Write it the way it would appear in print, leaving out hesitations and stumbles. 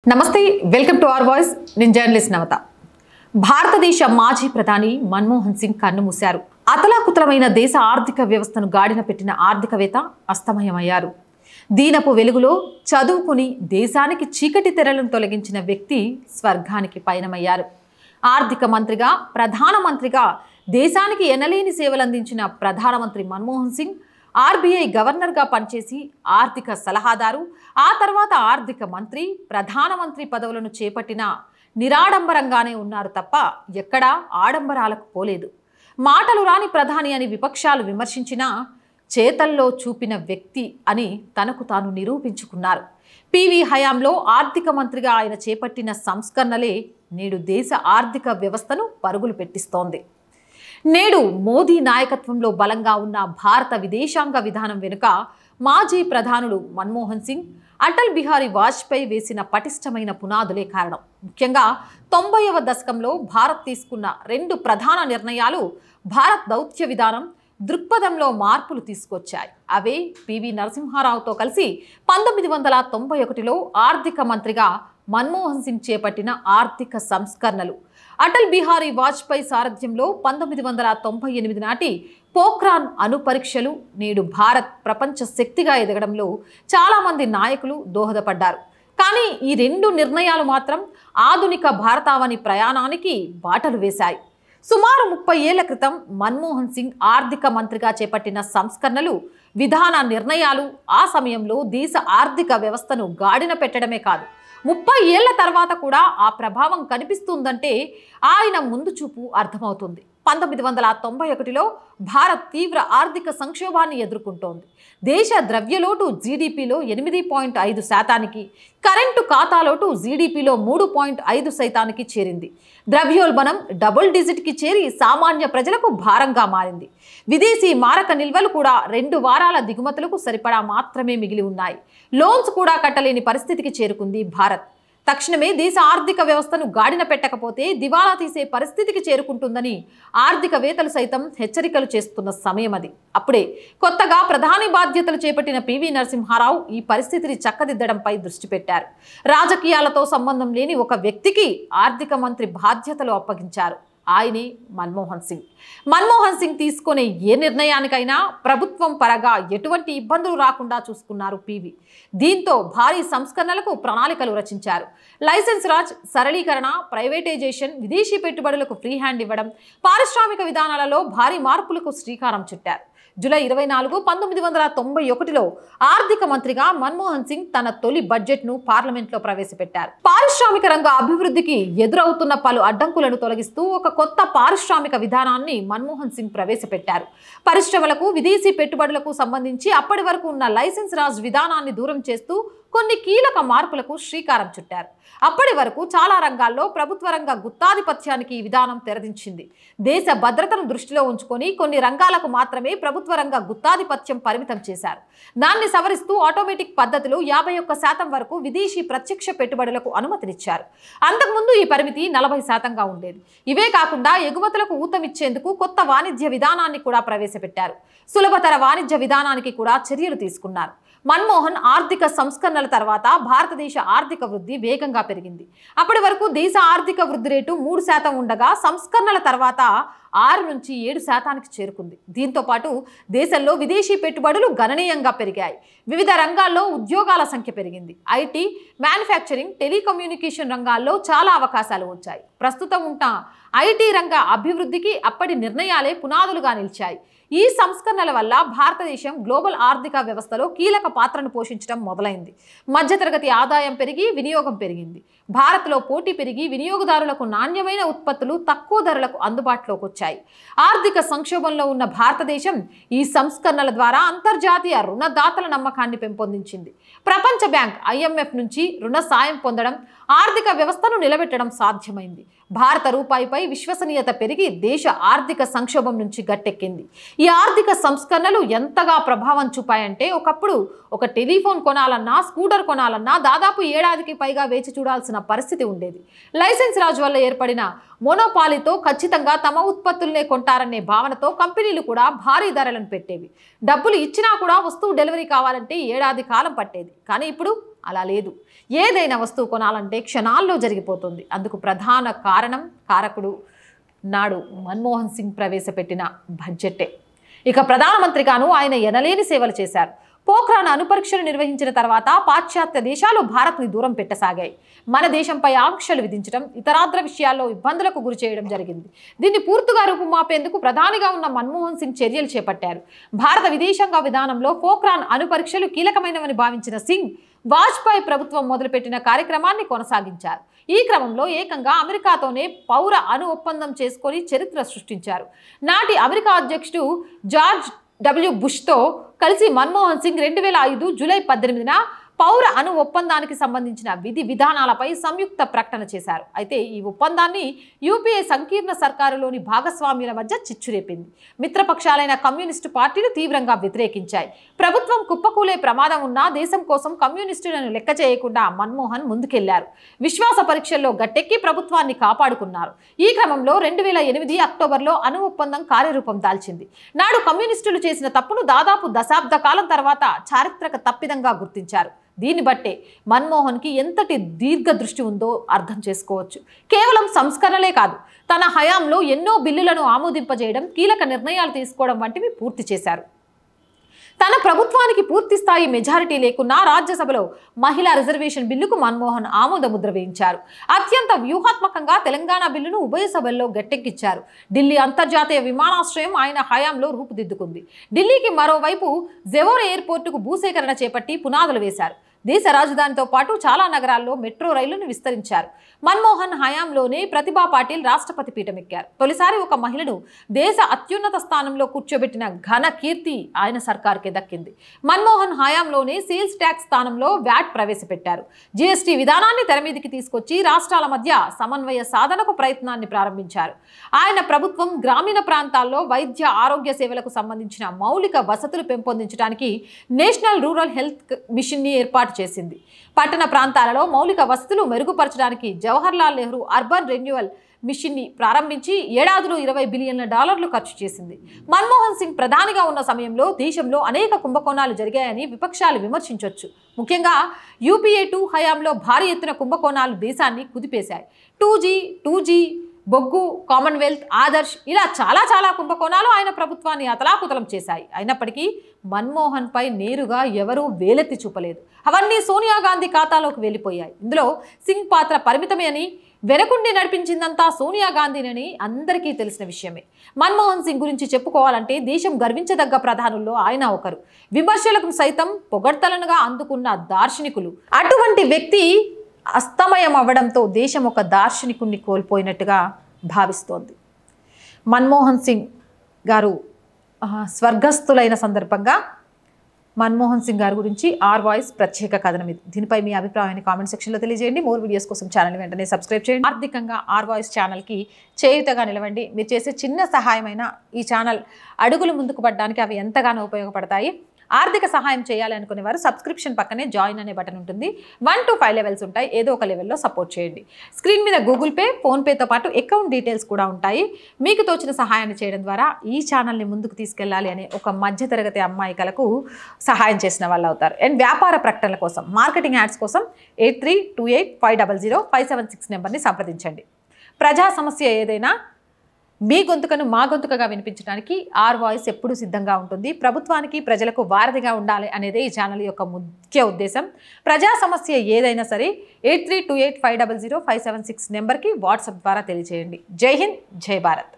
నమస్తే welcome to our voice నేను journalist నవత భారతదేశ మాజీ ప్రధాని మన్మోహన్ సింగ్ కన్నుమూశారు అతలాకుతలమైన దేశ ఆర్థిక వ్యవస్థను గాడిన పెట్టిన ఆర్థికవేత్త అస్తమయమయ్యారు దీనపు వెలుగులో చదువుకుని దేశానికి చీకటి తెరలను తొలగించిన వ్యక్తి స్వర్గానికి పయనమయ్యారు ఆర్థిక మంత్రిగా ప్రధానమంత్రిగా దేశానికి ఎనలేని సేవలు అందించిన ప్రధానమంత్రి మన్మోహన్ సింగ్ ఆర్బీఐ గవర్నర్గా పనిచేసి ఆర్థిక సలహాదారు ఆ తర్వాత ఆర్థిక మంత్రి ప్రధానమంత్రి పదవులను చేపట్టిన నిరాడంబరంగానే ఉన్నారు తప్ప ఎక్కడా ఆడంబరాలకు పోలేదు మాటలు రాని ప్రధాని అని విపక్షాలు విమర్శించినా చేతల్లో చూపిన వ్యక్తి అని తనకు తాను నిరూపించుకున్నారు పివి హయాంలో ఆర్థిక మంత్రిగా ఆయన చేపట్టిన సంస్కరణలే నేడు దేశ ఆర్థిక వ్యవస్థను పరుగులు పెట్టిస్తోంది నేడు మోదీ నాయకత్వంలో బలంగా ఉన్న భారత విదేశాంగ విధానం వెనుక మాజీ ప్రధానులు మన్మోహన్ సింగ్ అటల్ బిహారీ వాజ్పేయి వేసిన పటిష్టమైన పునాదులే కారణం ముఖ్యంగా 90వ దశకంలో భారత్ తీసుకున్న రెండు ప్రధాన నిర్ణయాలు భారత్ దౌత్య విధానం దృక్పథంలో మార్పులు తీసుకొచ్చాయి అవే పివి నరసింహారావుతో కలిసి 1991లో ఆర్థిక మంత్రిగా మన్మోహన్ సింగ్ చేపట్టిన ఆర్థిక సంస్కరణలు అటల్ బిహారీ వాజ్పేయి సారథ్యంలో 1998 నాటి పోఖ్రాన్ అణు పరీక్షలు నేడు భారత్ ప్రపంచ శక్తిగా ఎదగడంలో చాలామంది నాయకులు దోహదపడ్డారు కానీ ఈ రెండు నిర్ణయాలు మాత్రం ఆధునిక భారతావని ప్రయాణానికి బాటలు వేశాయి సుమారు 30 ఏళ్ల క్రితం మన్మోహన్ సింగ్ ఆర్థిక మంత్రిగా చేపట్టిన సంస్కరణలు విధాన నిర్ణయాలు ఆ సమయంలో దేశ ఆర్థిక వ్యవస్థను గాడిన పెట్టడమే కాదు 30 ఏళ్ల తర్వాత కూడా ఆ ప్రభావం కనిపిస్తుందంటే ఆయన ముందు చూపు అర్థమవుతుంది 1991లో భారత్ తీవ్ర ఆర్థిక సంక్షోభాన్ని ఎదుర్కొంటోంది దేశ ద్రవ్యలోటు జీడీపీలో 8.5% కరెంటు ఖాతాలోటు జీడీపీలో 3.5% చేరింది ద్రవ్యోల్బణం డబుల్ డిజిట్కి చేరి సామాన్య ప్రజలకు భారంగా మారింది విదేశీ మారక నిల్వలు కూడా 2 వారాల దిగుమతులకు సరిపడా మాత్రమే మిగిలి ఉన్నాయి లోన్స్ కూడా కట్టలేని పరిస్థితికి చేరుకుంది భారత్ తక్షణమే దేశ ఆర్థిక వ్యవస్థను గాడిన పెట్టకపోతే దివాలా తీసే పరిస్థితికి చేరుకుంటుందని ఆర్థికవేత్తలు సైతం హెచ్చరికలు చేస్తున్న సమయం అది అప్పుడే కొత్తగా ప్రధాని బాధ్యతలు చేపట్టిన పివి నరసింహారావు ఈ పరిస్థితిని చక్కదిద్దడంపై దృష్టి పెట్టారు రాజకీయాలతో సంబంధం లేని ఒక వ్యక్తికి ఆర్థిక మంత్రి బాధ్యతలు అప్పగించారు ఆయనే మన్మోహన్ సింగ్ తీసుకునే ఏ నిర్ణయానికైనా ప్రభుత్వం పరంగా ఎటువంటి ఇబ్బందులు రాకుండా చూసుకున్నారు పివి దీంతో భారీ సంస్కరణలకు ప్రణాళికలు రచించారు లైసెన్స్ రాజ్ సరళీకరణ ప్రైవేటైజేషన్ విదేశీ పెట్టుబడులకు ఫ్రీ హ్యాండ్ ఇవ్వడం పారిశ్రామిక విధానాలలో భారీ మార్పులకు శ్రీకారం చుట్టారు జూలై 24, 1991లో ఆర్థిక మంత్రిగా మన్మోహన్ సింగ్ తన తొలి బడ్జెట్ను పార్లమెంట్లో ప్రవేశపెట్టారు పారిశ్రామిక రంగ అభివృద్ధికి ఎదురవుతున్న పలు అడ్డంకులను తొలగిస్తూ ఒక కొత్త పారిశ్రామిక విధానాన్ని మన్మోహన్ సింగ్ ప్రవేశపెట్టారు పరిశ్రమలకు విదేశీ పెట్టుబడులకు సంబంధించి అప్పటి వరకు ఉన్న లైసెన్స్ రాజ్ విధానాన్ని దూరం చేస్తూ కొన్ని కీలక మార్పులకు శ్రీకారం చుట్టారు అప్పటి వరకు చాలా రంగాల్లో ప్రభుత్వ రంగ గుత్తాధిపత్యానికి ఈ విధానం తెరదించింది దేశ భద్రతను దృష్టిలో ఉంచుకొని కొన్ని రంగాలకు మాత్రమే ప్రభుత్వ రంగ గుత్తాధిపత్యం పరిమితం చేశారు దాన్ని సవరిస్తూ ఆటోమేటిక్ పద్ధతిలో 51% వరకు విదేశీ ప్రత్యక్ష పెట్టుబడులకు అనుమతినిచ్చారు అంతకుముందు ఈ పరిమితి 40%గా ఉండేది ఇవే కాకుండా ఎగుమతులకు ఊతమిచ్చేందుకు కొత్త వాణిజ్య విధానాన్ని కూడా ప్రవేశపెట్టారు సులభతర వాణిజ్య విధానానికి కూడా చర్యలు తీసుకున్నారు మన్మోహన్ ఆర్థిక సంస్కరణల తర్వాత భారతదేశ ఆర్థిక వృద్ధి వేగంగా పెరిగింది అప్పటి వరకు దేశ ఆర్థిక వృద్ధి రేటు 3% ఉండగా సంస్కరణల తర్వాత 6 నుంచి 7%కి చేరుకుంది దీంతో పాటు దేశంలో విదేశీ పెట్టుబడులు గణనీయంగా పెరిగాయి వివిధ రంగాల్లో ఉద్యోగాల సంఖ్య పెరిగింది ఐటీ మ్యానుఫ్యాక్చరింగ్ టెలికమ్యూనికేషన్ రంగాల్లో చాలా అవకాశాలు వచ్చాయి ప్రస్తుతం ఉన్న ఐటీ రంగ అభివృద్ధికి అప్పటి నిర్ణయాలే పునాదులుగా నిలిచాయి ఈ సంస్కరణల వల్ల భారతదేశం గ్లోబల్ ఆర్థిక వ్యవస్థలో కీలక పాత్రను పోషించడం మొదలైంది మధ్యతరగతి ఆదాయం పెరిగి వినియోగం పెరిగింది భారత్లో పోటీ పెరిగి వినియోగదారులకు నాణ్యమైన ఉత్పత్తులు తక్కువ ధరలకు అందుబాటులోకి వచ్చాయి ఆర్థిక సంక్షోభంలో ఉన్న భారతదేశం ఈ సంస్కరణల ద్వారా అంతర్జాతీయ రుణదాతల నమ్మకాన్ని పెంపొందించింది ప్రపంచ బ్యాంక్ IMF నుంచి రుణ సాయం పొందడం ఆర్థిక వ్యవస్థను నిలబెట్టడం సాధ్యమైంది భారత రూపాయిపై విశ్వసనీయత పెరిగి దేశ ఆర్థిక సంక్షోభం నుంచి గట్టెక్కింది ఈ ఆర్థిక సంస్కరణలు ఎంతగా ప్రభావం చూపాయంటే ఒకప్పుడు ఒక టెలిఫోన్ కొనాలన్నా స్కూటర్ కొనాలన్నా దాదాపు ఏడాదికి పైగా వేచి చూడాల్సిన పరిస్థితి ఉండేది. లైసెన్స్ రాజు వల్ల ఏర్పడిన మోనోపాలీతో ఖచ్చితంగా తమ ఉత్పత్తులనే కొంటారనే భావనతో కంపెనీలు కూడా భారీ ధరలను పెట్టేవి. డబ్బులు ఇచ్చినా కూడా వస్తువు డెలివరీ కావాలంటే ఏడాది కాలం పట్టేది. కానీ ఇప్పుడు అలా లేదు. ఏదైనా వస్తువు కొనాలంటే క్షణాల్లో జరిగిపోతుంది. అందుకు ప్రధాన కారకుడు నాడు మన్మోహన్ సింగ్ ప్రవేశపెట్టిన బడ్జెటే. ఇక ప్రధానమంత్రిగాను ఆయన ఎనలేని సేవలు చేశారు. పోఖ్రాన్ అణుపరీక్షలు నిర్వహించిన తర్వాత పాశ్చాత్య దేశాలు భారత్ని దూరం పెట్టసాగాయి. మన దేశంపై ఆంక్షలు విధించడం, ఇతరాత్ర విషయాల్లో ఇబ్బందులకు గురి చేయడం జరిగింది. దీన్ని పూర్తిగా రూపుమాపేందుకు ప్రధానిగా ఉన్న మన్మోహన్ సింగ్ చర్యలు చేపట్టారు. భారత విదేశాంగ విధానంలో పోఖ్రాన్ అణుపరీక్షలు కీలకమైనవని భావించిన సింగ్ వాజ్పేయి ప్రభుత్వం మొదలుపెట్టిన కార్యక్రమాన్ని కొనసాగించారు. ఈ క్రమంలో ఏకంగా అమెరికాతోనే పౌర అణు ఒప్పందం చేసుకొని చరిత్ర సృష్టించారు. నాటి అమెరికా అధ్యక్షుడు జార్జ్ డబ్ల్యూ బుష్తో కలిసి మన్మోహన్ సింగ్ 2005 జూలై 18న పౌర అణు ఒప్పందానికి సంబంధించిన విధి విధానాలపై సంయుక్త ప్రకటన చేశారు. అయితే ఈ ఒప్పందాన్ని యూపీఏ సంకీర్ణ సర్కారులోని భాగస్వామ్యుల మధ్య చిచ్చురేపింది. మిత్రపక్షాలైన కమ్యూనిస్టు పార్టీలు తీవ్రంగా వ్యతిరేకించాయి. ప్రభుత్వం కుప్పకూలే ప్రమాదం ఉన్నా దేశం కోసం కమ్యూనిస్టులను లెక్క చేయకుండా మన్మోహన్ ముందుకెళ్లారు. విశ్వాస పరీక్షల్లో గట్టెక్కి ప్రభుత్వాన్ని కాపాడుకున్నారు. ఈ క్రమంలో 2008 అక్టోబర్లో అణు ఒప్పందం కార్యరూపం దాల్చింది. నాడు కమ్యూనిస్టులు చేసిన తప్పును దాదాపు దశాబ్ద కాలం తర్వాత చారిత్రక తప్పిదంగా గుర్తించారు. దీన్ని బట్టే మన్మోహన్కి ఎంతటి దీర్ఘదృష్టి ఉందో అర్థం చేసుకోవచ్చు. కేవలం సంస్కరణలే కాదు, తన హయాంలో ఎన్నో బిల్లులను ఆమోదింపజేయడం, కీలక నిర్ణయాలు తీసుకోవడం వంటివి పూర్తి చేశారు. తన ప్రభుత్వానికి పూర్తి స్థాయి మెజారిటీ లేకున్నా రాజ్యసభలో మహిళా రిజర్వేషన్ బిల్లుకు మన్మోహన్ ఆమోద ముద్ర వేయించారు. అత్యంత వ్యూహాత్మకంగా తెలంగాణ బిల్లును ఉభయ సభల్లో గట్టెక్కించారు. ఢిల్లీ అంతర్జాతీయ విమానాశ్రయం ఆయన హయాంలో రూపుదిద్దుకుంది. ఢిల్లీకి మరోవైపు జెవోర్ ఎయిర్పోర్టుకు భూసేకరణ చేపట్టి పునాదులు వేశారు. దేశ రాజధానితో పాటు చాలా నగరాల్లో మెట్రో రైళ్లను విస్తరించారు. మన్మోహన్ హయాంలోనే ప్రతిభా పాటిల్ రాష్ట్రపతి పీఠమెక్కారు. తొలిసారి ఒక మహిళను దేశ అత్యున్నత స్థానంలో కూర్చోబెట్టిన ఘన కీర్తి ఆయన సర్కార్కే దక్కింది. మన్మోహన్ హయాంలోనే సేల్స్ ట్యాక్స్ స్థానంలో వ్యాట్ ప్రవేశపెట్టారు. జీఎస్టీ విధానాన్ని తెరమీదికి తీసుకొచ్చి రాష్ట్రాల మధ్య సమన్వయ సాధనకు ప్రయత్నాన్ని ప్రారంభించారు. ఆయన ప్రభుత్వం గ్రామీణ ప్రాంతాల్లో వైద్య ఆరోగ్య సేవలకు సంబంధించిన మౌలిక వసతులు పెంపొందించడానికి నేషనల్ రూరల్ హెల్త్ మిషన్ని ఏర్పాటు చేసింది. పట్టణ ప్రాంతాలలో మౌలిక వసతులు మెరుగుపరచడానికి జవహర్లాల్ నెహ్రూ అర్బన్ రెన్యువల్ మిషన్ని ప్రారంభించి ఏడాదిలో $20 బిలియన్ల ఖర్చు చేసింది. మన్మోహన్ సింగ్ ప్రధానిగా ఉన్న సమయంలో దేశంలో అనేక కుంభకోణాలు జరిగాయని విపక్షాలు విమర్శించవచ్చు. ముఖ్యంగా యూపీఏ 2 హయాంలో భారీ ఎత్తున కుంభకోణాలు దేశాన్ని కుదిపేశాయి. 2G బొగ్గు, కామన్వెల్త్, ఆదర్శ్ ఇలా చాలా కుంభకోణాలు ఆయన ప్రభుత్వాన్ని అతలాకుతలం చేశాయి. అయినప్పటికీ మన్మోహన్ పై నేరుగా ఎవరూ వేలెత్తి చూపలేదు. అవన్నీ సోనియా గాంధీ ఖాతాలోకి వెళ్ళిపోయాయి. ఇందులో సింగ్ పాత్ర పరిమితమే అని, వెనకుండి నడిపించిందంతా సోనియా గాంధీనని అందరికీ తెలిసిన విషయమే. మన్మోహన్ సింగ్ గురించి చెప్పుకోవాలంటే దేశం గర్వించదగ్గ ప్రధానుల్లో ఆయన ఒకరు. విమర్శలకు సైతం పొగడ్తలనుగా అందుకున్న దార్శనికులు. అటువంటి వ్యక్తి అస్తమయం అవ్వడంతో దేశం ఒక దార్శనికుణ్ణి కోల్పోయినట్టుగా భావిస్తోంది. మన్మోహన్ సింగ్ గారు స్వర్గస్థులైన సందర్భంగా మన్మోహన్ సింగ్ గారి గురించి ఆర్ వాయిస్ ప్రత్యేక కథనం ఇది. దీనిపై మీ అభిప్రాయాన్ని కామెంట్ సెక్షన్లో తెలియజేయండి. మోర్ వీడియోస్ కోసం ఛానల్ వెంటనే సబ్స్క్రైబ్ చేయండి. ఆర్థికంగా ఆర్ వాయిస్ ఛానల్కి చేయుతగా నిలవండి. మీరు చేసే చిన్న సహాయమైన ఈ ఛానల్ అడుగులు ముందుకు పడడానికి అవి ఎంతగానో ఉపయోగపడతాయి. ఆర్థిక సహాయం చేయాలి అనుకునే వారు సబ్స్క్రిప్షన్ పక్కనే జాయిన్ అనే బటన్ ఉంటుంది. 1 to 5 లెవెల్స్ ఉంటాయి. ఏదో ఒక లెవెల్లో సపోర్ట్ చేయండి. స్క్రీన్ మీద గూగుల్ పే, ఫోన్పేతో పాటు అకౌంట్ డీటెయిల్స్ కూడా ఉంటాయి. మీకు తోచిన సహాయాన్ని చేయడం ద్వారా ఈ ఛానల్ని ముందుకు తీసుకెళ్ళాలి అనే ఒక మధ్యతరగతి అమ్మాయికలకు సహాయం చేసిన వాళ్ళు అవుతారు. అండ్ వ్యాపార ప్రకటనల కోసం, మార్కెటింగ్ యాడ్స్ కోసం 8328500576 నెంబర్ని సంప్రదించండి. ప్రజా సమస్య ఏదైనా మీ గొంతుకను మా గొంతుకగా వినిపించడానికి ఆర్ వాయిస్ ఎప్పుడూ సిద్ధంగా ఉంటుంది. ప్రభుత్వానికి ప్రజలకు వారధిగా ఉండాలి అనేదే ఈ ఛానల్ యొక్క ముఖ్య ఉద్దేశం. ప్రజా సమస్య ఏదైనా సరే 8328500576 నెంబర్కి వాట్సాప్ ద్వారా తెలియజేయండి. జై హింద్, జై భారత్.